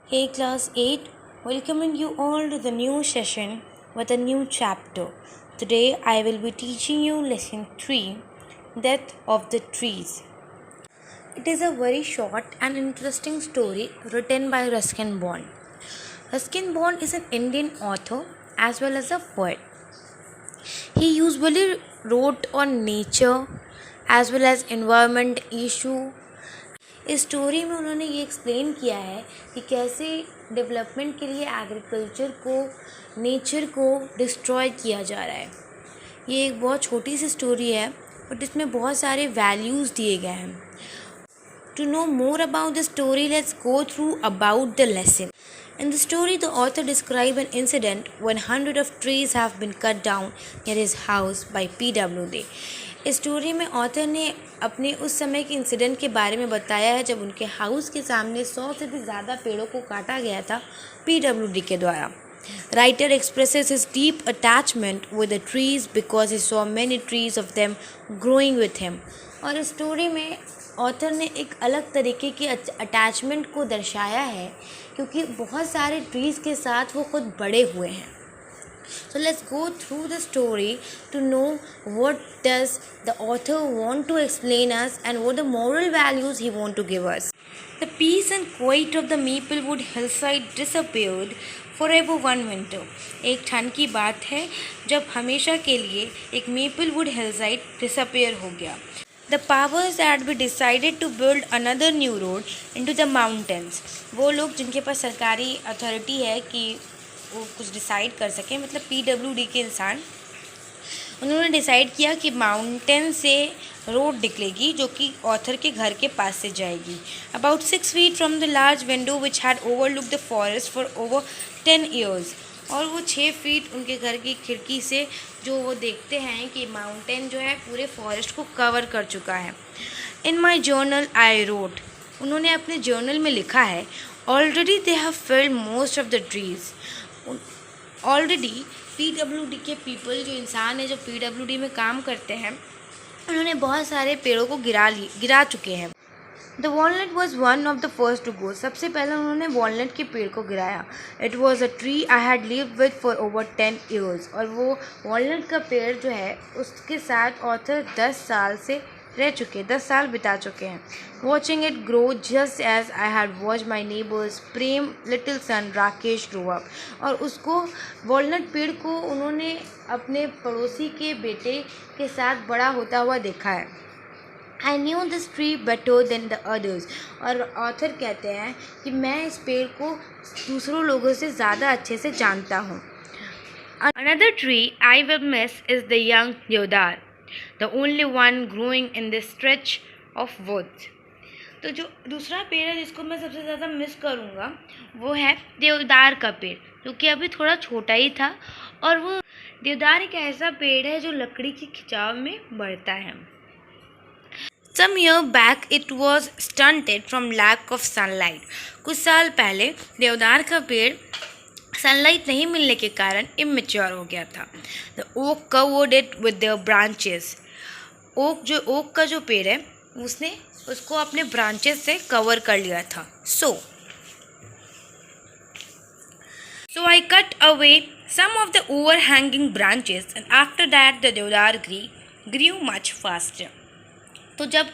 Hey class 8, welcoming you all to the new session with a new chapter. Today I will be teaching you lesson 3, Death of the Trees. It is a very short and interesting story written by Ruskin Bond. Ruskin Bond is an Indian author as well as a poet. He usually wrote on nature as well as environment issue. इस story में उन्होंने ये explain किया है कि कैसे development के लिए एग्रीकल्चर को, नेचर को डिस्ट्रॉय किया जा रहा है। ये एक बहुत छोटी सी स्टोरी है बट इसमें बहुत सारे वैल्यूज़ दिए गए हैं। To know more about the story, let's go through about the lesson. In the story, the author describes an incident when hundreds of trees have been cut down near his house by PWD. इस story में author ने अपने उस समय के incident के बारे में बताया है जब उनके हाउस के सामने 100 से भी ज़्यादा पेड़ों को काटा गया था PWD के द्वारा। Writer expresses his deep attachment with the trees because he saw many trees of them growing with him. और इस स्टोरी में ऑथर ने एक अलग तरीके की अटैचमेंट को दर्शाया है क्योंकि बहुत सारे ट्रीज़ के साथ वो खुद बड़े हुए हैं। So let's go through the story to know what does the author want to explain us and what the moral values he want to give us. The peace and quiet of the Maplewood hillside disappeared forever one winter. एक ठंड की बात है जब हमेशा के लिए एक मेपलवुड हिलसाइड डिसअपेयर हो गया। The powers that we decided to build another new road into the mountains. वो लोग जिनके पास सरकारी अथॉरिटी है कि वो कुछ डिसाइड कर सकें, मतलब PWD के इंसान, उन्होंने डिसाइड किया कि माउंटेन से रोड निकलेगी जो कि ऑथर के घर के पास से जाएगी। About 6 feet from the large window which had overlook the forest for over 10 years. और वो 6 feet उनके घर की खिड़की से जो वो देखते हैं कि माउंटेन जो है पूरे फॉरेस्ट को कवर कर चुका है। इन माई जर्नल आई रोट, उन्होंने अपने जर्नल में लिखा है, already they have filled most of the trees. Already PWD के पीपल, जो इंसान है जो PWD में काम करते हैं, उन्होंने बहुत सारे पेड़ों को गिरा चुके हैं। The walnut was one of the first to go, सबसे पहले उन्होंने वॉलनट के पेड़ को गिराया। It was a tree I had lived with for over 10 years, और वो वॉलनट का पेड़ जो है उसके साथ ऑथर 10 साल बिता चुके हैं। Watching it grow just as I had watch my neighbours Prem little son Rakesh grow up, और उसको वॉलनट पेड़ को उन्होंने अपने पड़ोसी के बेटे के साथ बड़ा होता हुआ देखा है। I knew this tree better than the others, और ऑथर कहते हैं कि मैं इस पेड़ को दूसरों लोगों से ज़्यादा अच्छे से जानता हूँ। Another tree I will miss is the young deodar, the only one growing in this stretch of woods. तो जो दूसरा पेड़ है जिसको मैं सबसे ज़्यादा मिस करूँगा वो है देवदार का पेड़, जो कि अभी थोड़ा छोटा ही था। और वो देवदार एक ऐसा पेड़ है जो लकड़ी की खिंचाव में बढ़ता है। Some year back it was stunted from lack of sunlight. कुछ साल पहले देवदार का पेड़ सनलाइट नहीं मिलने के कारण इमेच्योर हो गया था। The oak covered it with their branches. Oak का जो पेड़ है उसने उसको अपने ब्रांचेस से कवर कर लिया था। So I cut away some of the overhanging branches and after that the deodar grew much faster. तो जब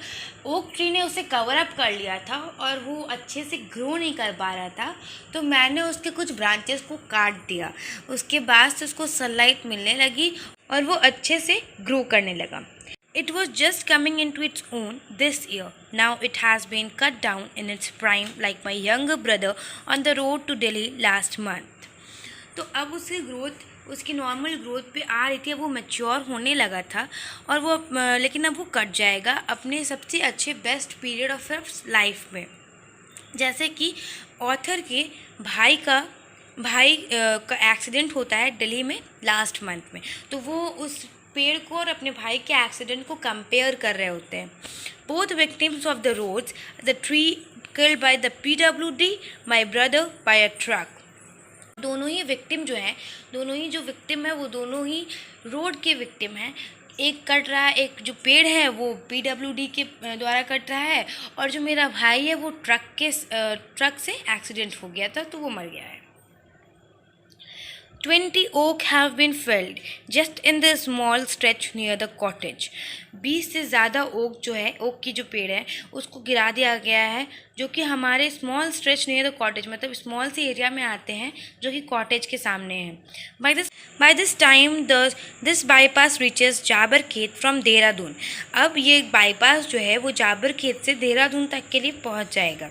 ओक ट्री ने उसे कवर अप कर लिया था और वो अच्छे से ग्रो नहीं कर पा रहा था, तो मैंने उसके कुछ ब्रांचेस को काट दिया। उसके बाद से उसको सनलाइट मिलने लगी और वो अच्छे से ग्रो करने लगा। It was just coming into its own this year. Now it has been cut down in its prime like my younger brother on the road to Delhi last month. तो अब उसकी नॉर्मल ग्रोथ पे आ रही थी, अब वो mature होने लगा था और वो लेकिन अब वो कट जाएगा अपने सबसे अच्छे बेस्ट पीरियड ऑफ लाइफ में। जैसे कि ऑथर के भाई का एक्सीडेंट होता है दिल्ली में लास्ट मंथ में, तो वो उस पेड़ को और अपने भाई के एक्सीडेंट को कंपेयर कर रहे होते हैं। Both victims of the roads, the tree killed by the PWD, my brother by a truck. दोनों ही विक्टिम जो हैं, दोनों ही जो विक्टिम है वो दोनों ही रोड के विक्टिम हैं। एक कट रहा है, एक जो पेड़ है वो PWD के द्वारा कट रहा है, और जो मेरा भाई है वो ट्रक से एक्सीडेंट हो गया था तो वो मर गया है। 20 oak have been felled just in the small stretch near the cottage. 20 से ज़्यादा ओक जो है, ओक की जो पेड़ है उसको गिरा दिया गया है, जो कि हमारे small stretch near the cottage, मतलब स्मॉल सी एरिया में आते हैं जो कि कॉटेज के सामने है। By this time this bypass reaches Jabarkhet from Dehradun. अब ये बाईपास जो है वो जाबर खेत से देहरादून तक के लिए पहुंच जाएगा।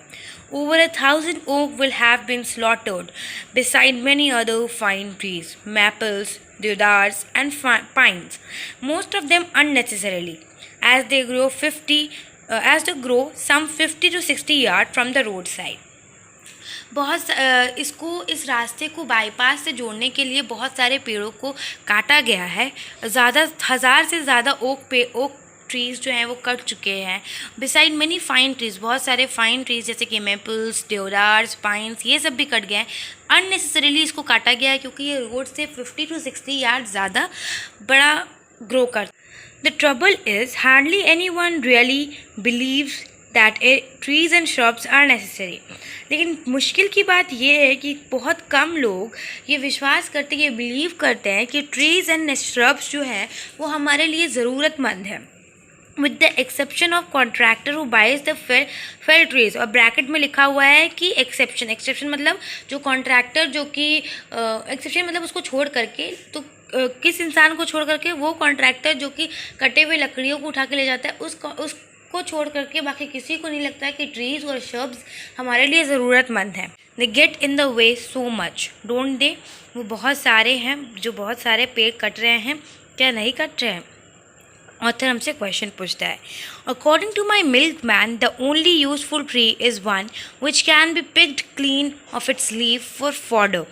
Over 1,000 oak will have been slaughtered, beside many other fine trees, maples, deodars, and pines. Most of them unnecessarily, as they grow some 50 to 60 yards from the roadside. इस रास्ते को बाईपास से जोड़ने के लिए बहुत सारे पेड़ों को काटा गया है। 1,000 से ज़्यादा ओक ट्रीज़ जो हैं वो कट चुके हैं। बिसाइड मेनी फाइन ट्रीज़, बहुत सारे फाइन ट्रीज़ जैसे कि मेपल्स, देवदार्स, पाइन्स, ये सब भी कट गए हैं। अननेसेसरीली इसको काटा गया है क्योंकि ये रोड से 50 to 60 यार्ड ज़्यादा बड़ा ग्रो कर। The trouble is hardly anyone really believes that trees and shrubs are necessary. लेकिन मुश्किल की बात यह है कि बहुत कम लोग ये विश्वास करते, ये बिलीव करते हैं कि ट्रीज़ एंड श्रब्स जो है वो हमारे लिए ज़रूरतमंद है। With the exception of contractor who buys the fell trees, और ब्रैकेट में लिखा हुआ है कि एक्सेप्शन मतलब जो कॉन्ट्रैक्टर जो कि एक्सेप्शन मतलब उसको छोड़ करके, तो किस इंसान को छोड़ करके, वो कॉन्ट्रैक्टर जो कि कटे हुए लकड़ियों को उठा के ले जाता है, उसको छोड़ करके बाकी किसी को नहीं लगता है कि ट्रीज और शब्स हमारे लिए ज़रूरतमंद हैं। They get in the way so much don't they, वो बहुत सारे हैं जो बहुत सारे पेड़ कट रहे हैं, क्या नहीं कट रहे हैं? ऑथर हमसे क्वेश्चन पूछता है। According to my milk man the only useful tree is one which can be picked clean of its leave for fodder.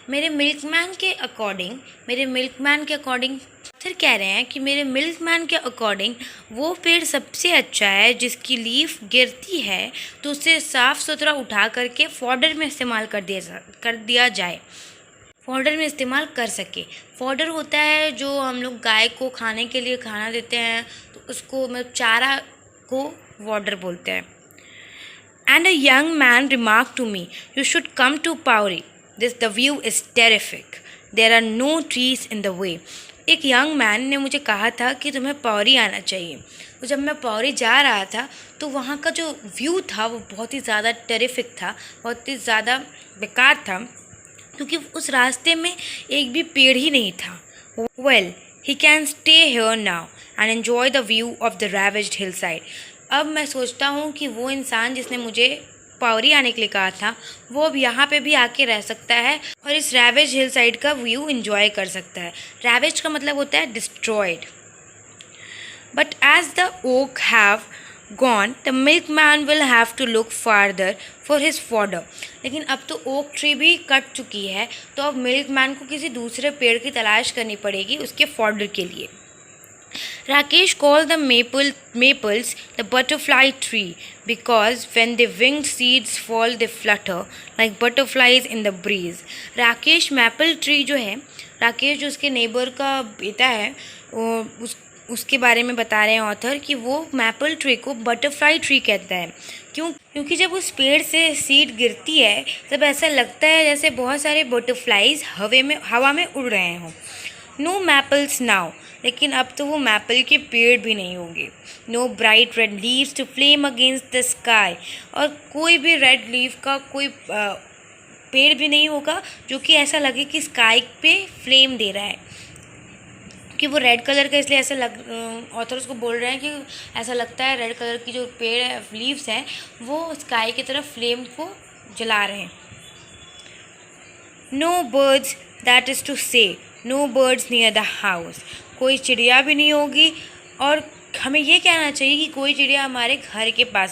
मेरे मिल्कमैन के अकॉर्डिंग ऑथर कह रहे हैं कि मेरे मिल्कमैन के अकॉर्डिंग वो पेड़ सबसे अच्छा है जिसकी लीफ गिरती है तो उसे साफ़ सुथरा उठा करके फॉडर में इस्तेमाल कर दिया जाए, फॉडर में इस्तेमाल कर सके। फॉडर होता है जो हम लोग गाय को खाने के लिए खाना देते हैं, तो उसको मतलब चारा को फॉडर बोलते हैं। And a young man remark to me, you should come to Pauri, the view is terrific, there are no trees in the way. एक यंग मैन ने मुझे कहा था कि तुम्हें पौरी आना चाहिए। तो जब मैं पौरी जा रहा था तो वहाँ का जो व्यू था वो बहुत ही ज़्यादा टेरिफिक था, बहुत ही ज़्यादा बेकार था, क्योंकि उस रास्ते में एक भी पेड़ ही नहीं था। Well he can stay here now and enjoy the view of the ravaged hillside. अब मैं सोचता हूँ कि वो इंसान जिसने मुझे पावरी आने के लिए कहा था वो अब यहाँ पे भी आके रह सकता है और इस रैवेज हिल साइड का व्यू एंजॉय कर सकता है। रैवेज का मतलब होता है destroyed. But as the oak have gone the milkman will have to look farther for his fodder. लेकिन अब तो ओक ट्री भी कट चुकी है, तो अब मिल्कमैन को किसी दूसरे पेड़ की तलाश करनी पड़ेगी उसके फॉडर के लिए। Rakesh called the maples the butterfly tree because when the winged seeds fall they flutter like butterflies in the breeze. Rakesh maple tree जो है, राकेश जो उसके नेबर का बेटा है, उसके बारे में बता रहे हैं ऑथर कि वो मैपल ट्री को बटरफ्लाई ट्री कहता है। क्योंकि जब उस पेड़ से सीड गिरती है तब ऐसा लगता है जैसे बहुत सारे बटरफ्लाइज हवा में उड़ रहे हों। नो मैपल्स नाउ, लेकिन अब तो वो मैपल के पेड़ भी नहीं होंगे। No bright red leaves to flame against the sky, और कोई भी रेड लीव का कोई पेड़ भी नहीं होगा जो कि ऐसा लगे कि स्काई पे फ्लेम दे रहा है, कि वो रेड कलर का, इसलिए ऐसा ऑथर उसको बोल रहे हैं कि ऐसा लगता है रेड कलर की जो पेड़ है, लीव्स हैं, वो स्काई की तरफ फ्लेम को जला रहे हैं। No birds, that is to say no birds near the house, कोई चिड़िया भी नहीं होगी, और हमें ये कहना चाहिए कि कोई चिड़िया हमारे घर के पास